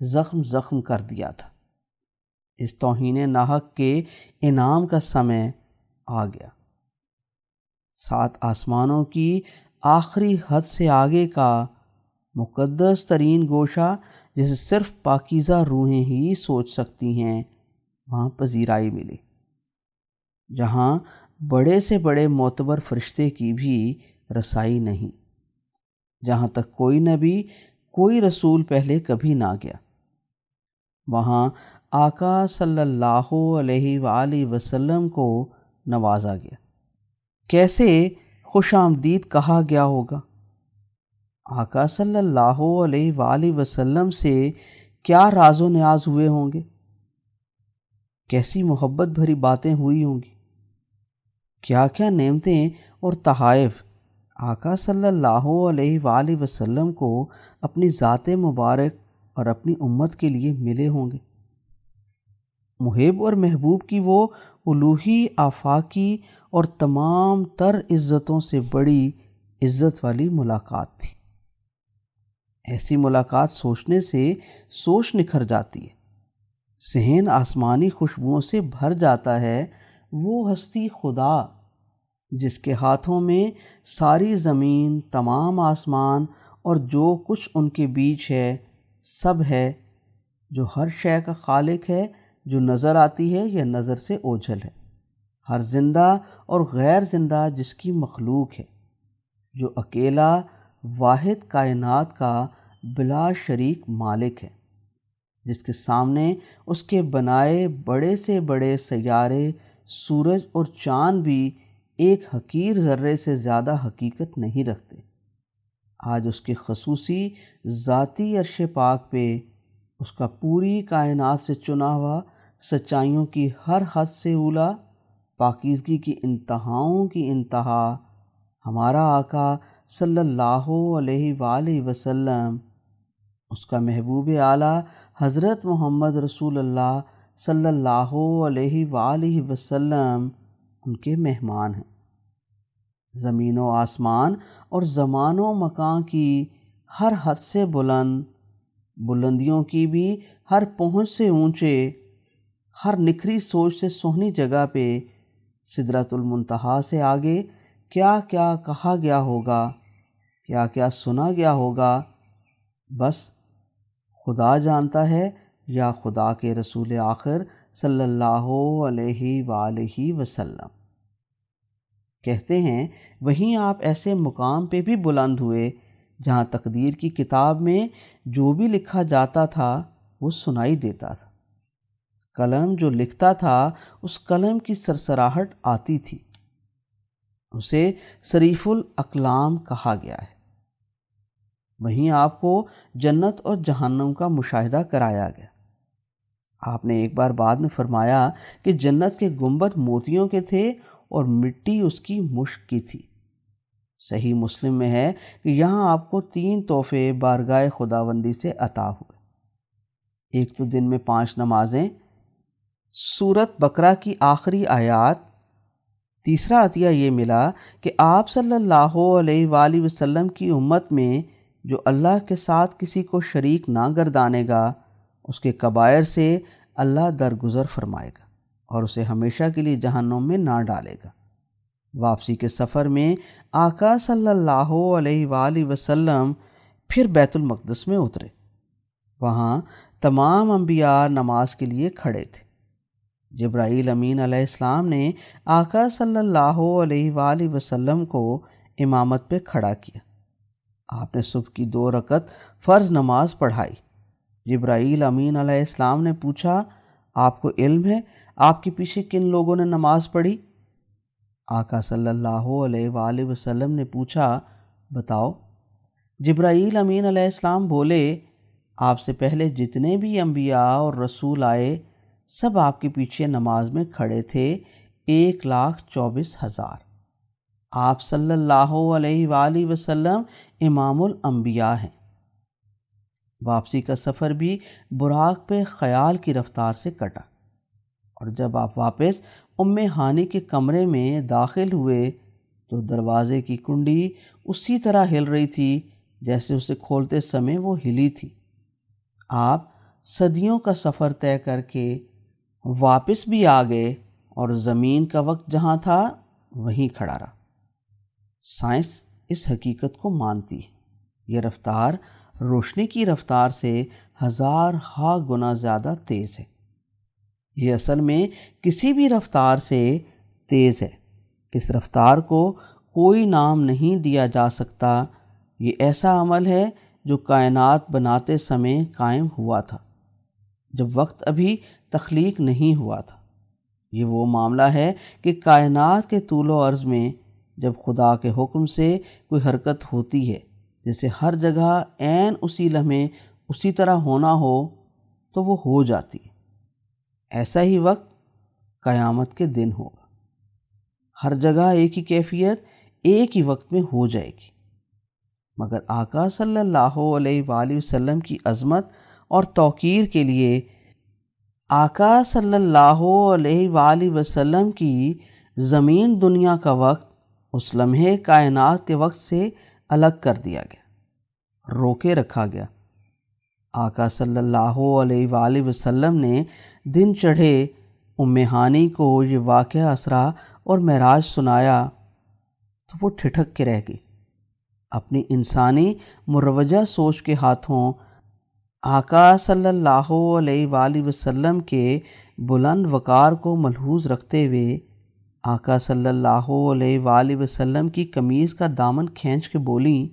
زخم زخم کر دیا تھا۔ اس توہین ناحق کے انعام کا سمے آ گیا۔ 7 آسمانوں کی آخری حد سے آگے کا مقدس ترین گوشہ جسے صرف پاکیزہ روحیں ہی سوچ سکتی ہیں، وہاں پذیرائی ملی، جہاں بڑے سے بڑے معتبر فرشتے کی بھی رسائی نہیں، جہاں تک کوئی نبی کوئی رسول پہلے کبھی نہ گیا۔ وہاں آقا صلی اللہ علیہ وآلہ وسلم کو نوازا گیا۔ کیسے خوش آمدید کہا گیا ہوگا؟ آقا صلی اللہ علیہ وآلہ وسلم سے کیا راز و نیاز ہوئے ہوں گے، کیسی محبت بھری باتیں ہوئی ہوں گی، کیا کیا نعمتیں اور تحائف آقا صلی اللہ علیہ وآلہ وسلم کو اپنی ذات مبارک اور اپنی امت کے لیے ملے ہوں گے۔ محب اور محبوب کی وہ الوہی آفاقی اور تمام تر عزتوں سے بڑی عزت والی ملاقات تھی۔ ایسی ملاقات سوچنے سے سوچ نکھر جاتی ہے، ذہن آسمانی خوشبوؤں سے بھر جاتا ہے۔ وہ ہستی خدا جس کے ہاتھوں میں ساری زمین، تمام آسمان اور جو کچھ ان کے بیچ ہے سب ہے، جو ہر شے کا خالق ہے، جو نظر آتی ہے یا نظر سے اوجھل ہے، ہر زندہ اور غیر زندہ جس کی مخلوق ہے، جو اکیلا واحد کائنات کا بلا شریک مالک ہے، جس کے سامنے اس کے بنائے بڑے سے بڑے سیارے، سورج اور چاند بھی ایک حقیر ذرے سے زیادہ حقیقت نہیں رکھتے۔ آج اس کے خصوصی ذاتی عرش پاک پہ اس کا پوری کائنات سے چنا ہوا، سچائیوں کی ہر حد سے اولیٰ، پاکیزگی کی انتہاؤں کی انتہا، ہمارا آقا صلی اللہ علیہ وآلہ وسلم، اس کا محبوب اعلیٰ حضرت محمد رسول اللہ صلی اللہ علیہ وآلہ وسلم ان کے مہمان ہیں۔ زمین و آسمان اور زمان و مکان کی ہر حد سے بلند، بلندیوں کی بھی ہر پہنچ سے اونچے، ہر نکھری سوچ سے سہنی جگہ پہ، سدرۃ المنتہا سے آگے کیا کیا کہا گیا ہوگا، کیا کیا سنا گیا ہوگا، بس خدا جانتا ہے یا خدا کے رسول آخر صلی اللہ علیہ وآلہ وسلم۔ کہتے ہیں وہیں آپ ایسے مقام پہ بھی بلند ہوئے جہاں تقدیر کی کتاب میں جو بھی لکھا جاتا تھا وہ سنائی دیتا تھا۔ قلم جو لکھتا تھا اس قلم کی سرسراہٹ آتی تھی، اسے صریف الاقلام کہا گیا ہے۔ وہیں آپ کو جنت اور جہنم کا مشاہدہ کرایا گیا۔ آپ نے ایک بار بعد میں فرمایا کہ جنت کے گنبد موتیوں کے تھے اور مٹی اس کی مشک کی تھی۔ صحیح مسلم میں ہے کہ یہاں آپ کو 3 تحفے بارگاہ خداوندی سے عطا ہوئے۔ ایک تو دن میں 5 نمازیں، سورۃ بقرہ کی آخری آیات۔ تیسرا عطیہ یہ ملا کہ آپ صلی اللہ علیہ وآلہ وسلم کی امت میں جو اللہ کے ساتھ کسی کو شریک نہ گردانے گا، اس کے کبائر سے اللہ درگزر فرمائے گا اور اسے ہمیشہ کے لیے جہنم میں نہ ڈالے گا۔ واپسی کے سفر میں آقا صلی اللہ علیہ وآلہ وسلم پھر بیت المقدس میں اترے۔ وہاں تمام انبیاء نماز کے لیے کھڑے تھے۔ جبرائیل امین علیہ السلام نے آقا صلی اللہ علیہ وآلہ وسلم کو امامت پہ کھڑا کیا۔ آپ نے صبح کی 2 رکعت فرض نماز پڑھائی۔ جبرائیل امین علیہ السلام نے پوچھا، آپ کو علم ہے آپ کے پیچھے کن لوگوں نے نماز پڑھی؟ آقا صلی اللہ علیہ وآلہ وسلم نے پوچھا، بتاؤ۔ جبرائیل امین علیہ السلام بولے، آپ سے پہلے جتنے بھی انبیاء اور رسول آئے سب آپ کے پیچھے نماز میں کھڑے تھے، 1,24,000۔ آپ صلی اللہ علیہ وآلہ وسلم امام الانبیاء ہیں۔ واپسی کا سفر بھی براق پہ خیال کی رفتار سے کٹا، اور جب آپ واپس ام ہانی کے کمرے میں داخل ہوئے تو دروازے کی کنڈی اسی طرح ہل رہی تھی جیسے اسے کھولتے سمے وہ ہلی تھی۔ آپ صدیوں کا سفر طے کر کے واپس بھی آ گئے اور زمین کا وقت جہاں تھا وہیں کھڑا رہا۔ سائنس اس حقیقت کو مانتی ہے، یہ رفتار روشنی کی رفتار سے 1000 گنا زیادہ تیز ہے۔ یہ اصل میں کسی بھی رفتار سے تیز ہے۔ اس رفتار کو کوئی نام نہیں دیا جا سکتا۔ یہ ایسا عمل ہے جو کائنات بناتے سمے قائم ہوا تھا، جب وقت ابھی تخلیق نہیں ہوا تھا۔ یہ وہ معاملہ ہے کہ کائنات کے طول و عرض میں جب خدا کے حکم سے کوئی حرکت ہوتی ہے، جیسے ہر جگہ عین اسی لمحے اسی طرح ہونا ہو تو وہ ہو جاتی ہے۔ ایسا ہی وقت قیامت کے دن ہوگا۔ ہر جگہ ایک ہی کیفیت ایک ہی وقت میں ہو جائے گی، مگر آقا صلی اللہ علیہ وآلہ وسلم کی عظمت اور توقیر کے لیے آقا صلی اللہ علیہ وآلہ وسلم کی زمین دنیا کا وقت اس لمحے کائنات کے وقت سے الگ کر دیا گیا، روکے رکھا گیا۔ آقا صلی اللہ علیہ وآلہ وسلم نے دن چڑھے ام ہانی کو یہ واقعہ اسرا اور معراج سنایا تو وہ ٹھٹک کے رہ گئی۔ اپنی انسانی مروجہ سوچ کے ہاتھوں آقا صلی اللہ علیہ وآلہ وسلم کے بلند وقار کو ملحوظ رکھتے ہوئے آقا صلی اللہ علیہ وآلہ وسلم کی قمیض کا دامن کھینچ کے بولیں،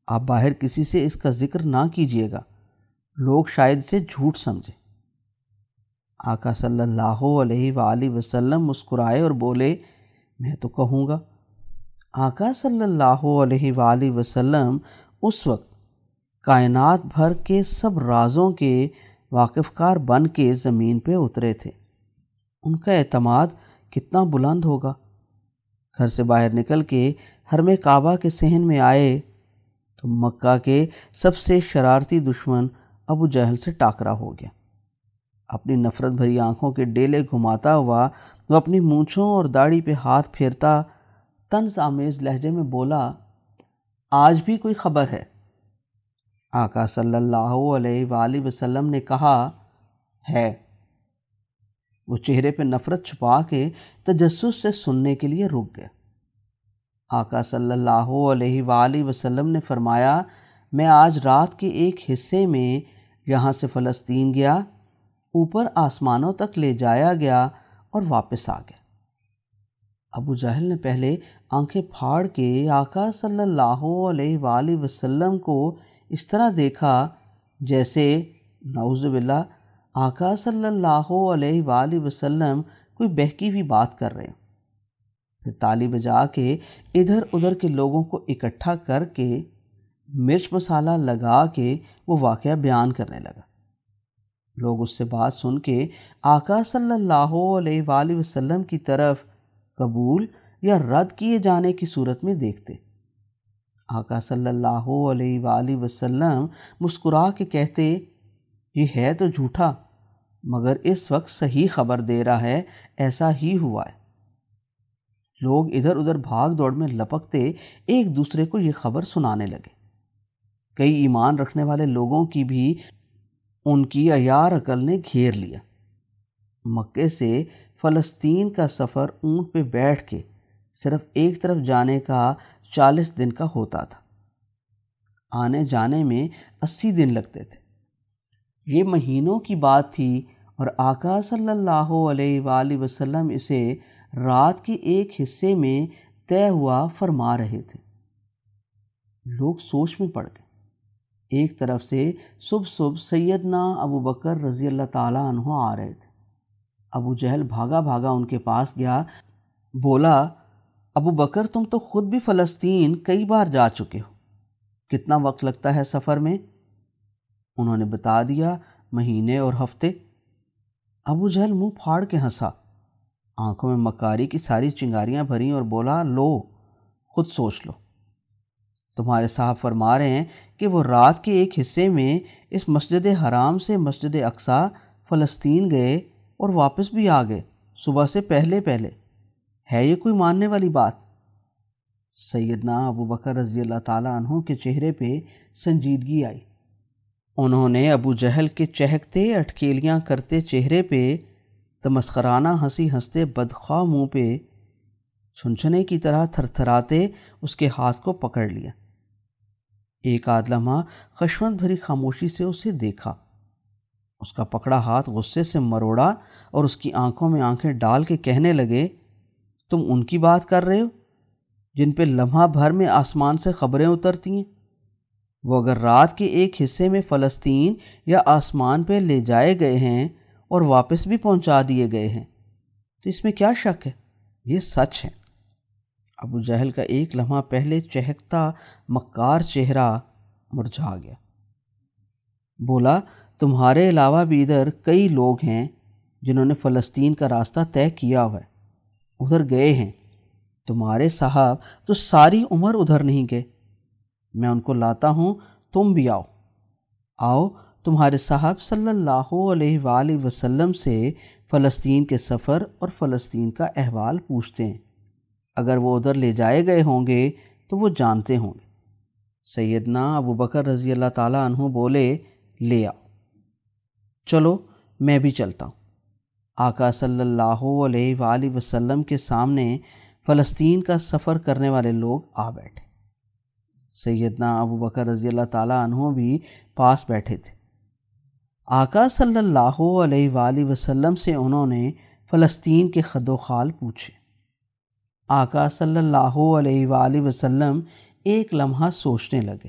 آپ باہر کسی سے اس کا ذکر نہ کیجیے گا، لوگ شاید اسے جھوٹ سمجھیں۔ آقا صلی اللہ علیہ وآلہ وسلم مسکرائے اور بولے، میں تو کہوں گا۔ آقا صلی اللہ علیہ وآلہ وسلم اس وقت کائنات بھر کے سب رازوں کے واقف کار بن کے زمین پہ اترے تھے۔ ان کا اعتماد کتنا بلند ہوگا۔ گھر سے باہر نکل کے حرم کعبہ کے صحن میں آئے تو مکہ کے سب سے شرارتی دشمن ابو جہل سے ٹاکرا ہو گیا۔ اپنی نفرت بھری آنکھوں کے ڈیلے گھماتا ہوا وہ اپنی مونچھوں اور داڑھی پہ ہاتھ پھیرتا طنز آمیز لہجے میں بولا، آج بھی کوئی خبر ہے؟ آقا صلی اللہ علیہ وآلہ وسلم نے کہا، ہے۔ وہ چہرے پہ نفرت چھپا کے تجسس سے سننے کے لیے رک گئے۔ آقا صلی اللہ علیہ وآلہ وسلم نے فرمایا، میں آج رات کے ایک حصے میں یہاں سے فلسطین گیا، اوپر آسمانوں تک لے جایا گیا اور واپس آ گیا۔ ابو جہل نے پہلے آنکھیں پھاڑ کے آقا صلی اللہ علیہ وآلہ وسلم کو اس طرح دیکھا جیسے نعوذ باللہ آقا صلی اللہ علیہ وآلہ وسلم کوئی بہکی ہوئی بات کر رہے ہیں۔ پھر تالی بجا کے ادھر ادھر کے لوگوں کو اکٹھا کر کے مرچ مسالہ لگا کے وہ واقعہ بیان کرنے لگا۔ لوگ اس سے بات سن کے آقا صلی اللہ علیہ وآلہ وسلم کی طرف قبول یا رد کیے جانے کی صورت میں دیکھتے۔ آقا صلی اللہ علیہ وآلہ وسلم مسکرا کے کہتے، یہ ہے تو جھوٹا مگر اس وقت صحیح خبر دے رہا ہے، ایسا ہی ہوا ہے۔ لوگ ادھر ادھر بھاگ دوڑ میں لپکتے ایک دوسرے کو یہ خبر سنانے لگے۔ کئی ایمان رکھنے والے لوگوں کی بھی ان کی عیار عقل نے گھیر لیا۔ مکے سے فلسطین کا سفر اونٹ پہ بیٹھ کے صرف ایک طرف جانے کا 40 دن کا ہوتا تھا، آنے جانے میں 80 دن لگتے تھے۔ یہ مہینوں کی بات تھی اور آقا صلی اللہ علیہ وآلہ وسلم اسے رات کے ایک حصے میں طے ہوا فرما رہے تھے۔ لوگ سوچ میں پڑ گئے۔ ایک طرف سے صبح سیدنا ابو بکر رضی اللہ تعالیٰ عنہ آ رہے تھے۔ ابو جہل بھاگا بھاگا ان کے پاس گیا، بولا، ابو بکر تم تو خود بھی فلسطین کئی بار جا چکے ہو، کتنا وقت لگتا ہے سفر میں؟ انہوں نے بتا دیا، مہینے اور ہفتے۔ ابو جہل منہ پھاڑ کے ہنسا، آنکھوں میں مکاری کی ساری چنگاریاں بھریں اور بولا، لو خود سوچ لو، تمہارے صاحب فرما رہے ہیں کہ وہ رات کے ایک حصے میں اس مسجد حرام سے مسجد اقصیٰ فلسطین گئے اور واپس بھی آ گئے صبح سے پہلے پہلے۔ ہے یہ کوئی ماننے والی بات؟ سیدنا ابو بکر رضی اللہ تعالیٰ عنہ کے چہرے پہ سنجیدگی آئی۔ انہوں نے ابو جہل کے چہکتے اٹکیلیاں کرتے چہرے پہ تمسخرانہ ہنسی ہنستے بدخواہ منہ پہ چھنچھنے کی طرح تھرتھراتے اس کے ہاتھ کو پکڑ لیا۔ ایک آدھ لمحہ خشونت بھری خاموشی سے اسے دیکھا، اس کا پکڑا ہاتھ غصے سے مروڑا اور اس کی آنکھوں میں آنکھیں ڈال کے کہنے لگے، تم ان کی بات کر رہے ہو جن پہ لمحہ بھر میں آسمان سے خبریں اترتی ہیں؟ وہ اگر رات کے ایک حصے میں فلسطین یا آسمان پہ لے جائے گئے ہیں اور واپس بھی پہنچا دیے گئے ہیں تو اس میں کیا شک ہے؟ یہ سچ ہے۔ ابو جہل کا ایک لمحہ پہلے چہکتا مکار چہرہ مرجھا گیا۔ بولا، تمہارے علاوہ بھی ادھر کئی لوگ ہیں جنہوں نے فلسطین کا راستہ طے کیا ہوا ہے، ادھر گئے ہیں۔ تمہارے صاحب تو ساری عمر ادھر نہیں گئے۔ میں ان کو لاتا ہوں، تم بھی آؤ۔ آؤ تمہارے صاحب صلی اللہ علیہ وآلہ وسلم سے فلسطین کے سفر اور فلسطین کا احوال پوچھتے ہیں، اگر وہ ادھر لے جائے گئے ہوں گے تو وہ جانتے ہوں گے۔ سیدنا ابو بکر رضی اللہ تعالیٰ عنہ بولے، لے آؤ۔ چلو میں بھی چلتا ہوں۔ آقا صلی اللہ علیہ وآلہ وسلم کے سامنے فلسطین کا سفر کرنے والے لوگ آ بیٹھے۔ سیدنا ابو بکر رضی اللہ تعالیٰ عنہ بھی پاس بیٹھے تھے۔ آقا صلی اللہ علیہ وآلہ وسلم سے انہوں نے فلسطین کے خد و خال پوچھے۔ آقا صلی اللہ علیہ وآلہ وسلم ایک لمحہ سوچنے لگے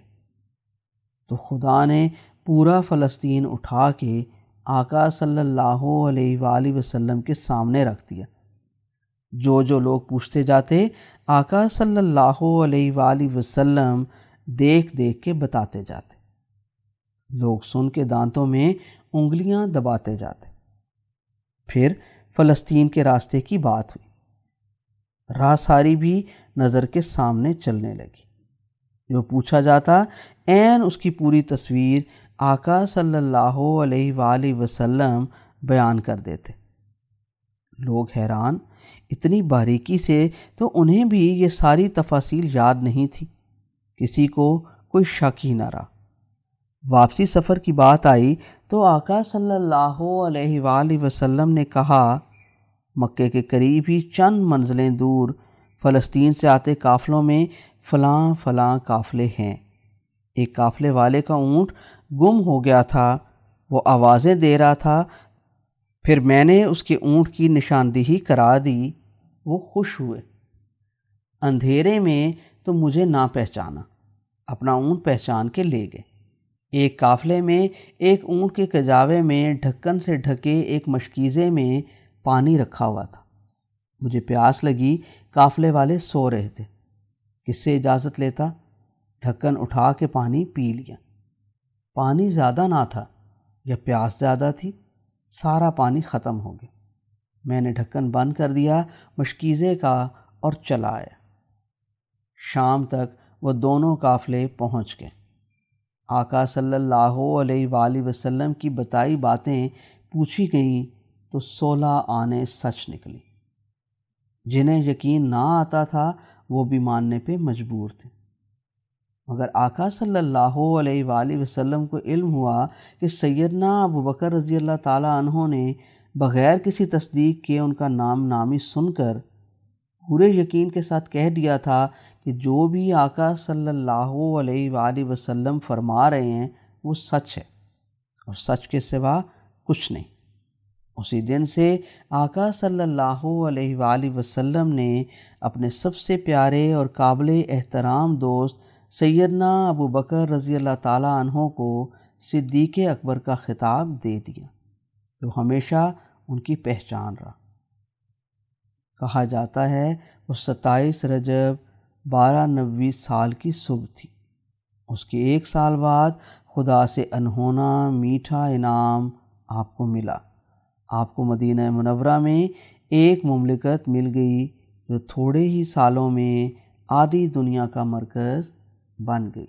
تو خدا نے پورا فلسطین اٹھا کے آقا صلی اللہ علیہ وآلہ وسلم کے سامنے رکھ دیا۔ جو لوگ پوچھتے جاتے آقا صلی اللہ علیہ وآلہ وسلم دیکھ دیکھ کے بتاتے جاتے۔ لوگ سن کے دانتوں میں انگلیاں دباتے جاتے۔ پھر فلسطین کے راستے کی بات ہوئی۔ راہ ساری بھی نظر کے سامنے چلنے لگی۔ جو پوچھا جاتا عین اس کی پوری تصویر آقا صلی اللہ علیہ وآلہ وسلم بیان کر دیتے۔ لوگ حیران، اتنی باریکی سے تو انہیں بھی یہ ساری تفاصیل یاد نہیں تھی۔ کسی کو کوئی شک ہی نہ رہا۔ واپسی سفر کی بات آئی تو آقا صلی اللہ علیہ وآلہ وسلم نے کہا، مکے کے قریب ہی چند منزلیں دور فلسطین سے آتے قافلوں میں فلاں فلاں قافلے ہیں۔ ایک قافلے والے کا اونٹ گم ہو گیا تھا، وہ آوازیں دے رہا تھا، پھر میں نے اس کے اونٹ کی نشاندہی کرا دی، وہ خوش ہوئے۔ اندھیرے میں تو مجھے نہ پہچانا، اپنا اونٹ پہچان کے لے گئے۔ ایک قافلے میں ایک اونٹ کے کجاوے میں ڈھکن سے ڈھکے ایک مشکیزے میں پانی رکھا ہوا تھا۔ مجھے پیاس لگی، قافلے والے سو رہے تھے، کس سے اجازت لیتا، ڈھکن اٹھا کے پانی پی لیا۔ پانی زیادہ نہ تھا یا پیاس زیادہ تھی، سارا پانی ختم ہو گیا۔ میں نے ڈھکن بند کر دیا مشکیزے کا اور چلا آیا۔ شام تک وہ دونوں قافلے پہنچ گئے۔ آقا صلی اللہ علیہ وآلہ وسلم کی بتائی باتیں پوچھی گئیں تو 16 آنے سچ نکلی۔ جنہیں یقین نہ آتا تھا وہ بھی ماننے پہ مجبور تھے۔ مگر آقا صلی اللہ علیہ وآلہ وسلم کو علم ہوا کہ سیدنا ابوبکر رضی اللہ تعالیٰ عنہ نے بغیر کسی تصدیق کے ان کا نام نامی سن کر پورے یقین کے ساتھ کہہ دیا تھا کہ جو بھی آقا صلی اللہ علیہ وآلہ وسلم فرما رہے ہیں وہ سچ ہے اور سچ کے سوا کچھ نہیں۔ اسی دن سے آقا صلی اللہ علیہ وآلہ وسلم نے اپنے سب سے پیارے اور قابل احترام دوست سیدنا ابوبکر رضی اللہ تعالیٰ عنہ کو صدیق اکبر کا خطاب دے دیا، جو ہمیشہ ان کی پہچان رہا۔ کہا جاتا ہے وہ 27 رجب 1290 سال کی صبح تھی۔ اس کے 1 سال بعد خدا سے انہونا میٹھا انعام آپ کو ملا۔ آپ کو مدینہ منورہ میں ایک مملکت مل گئی جو تھوڑے ہی سالوں میں آدھی دنیا کا مرکز بن گئی۔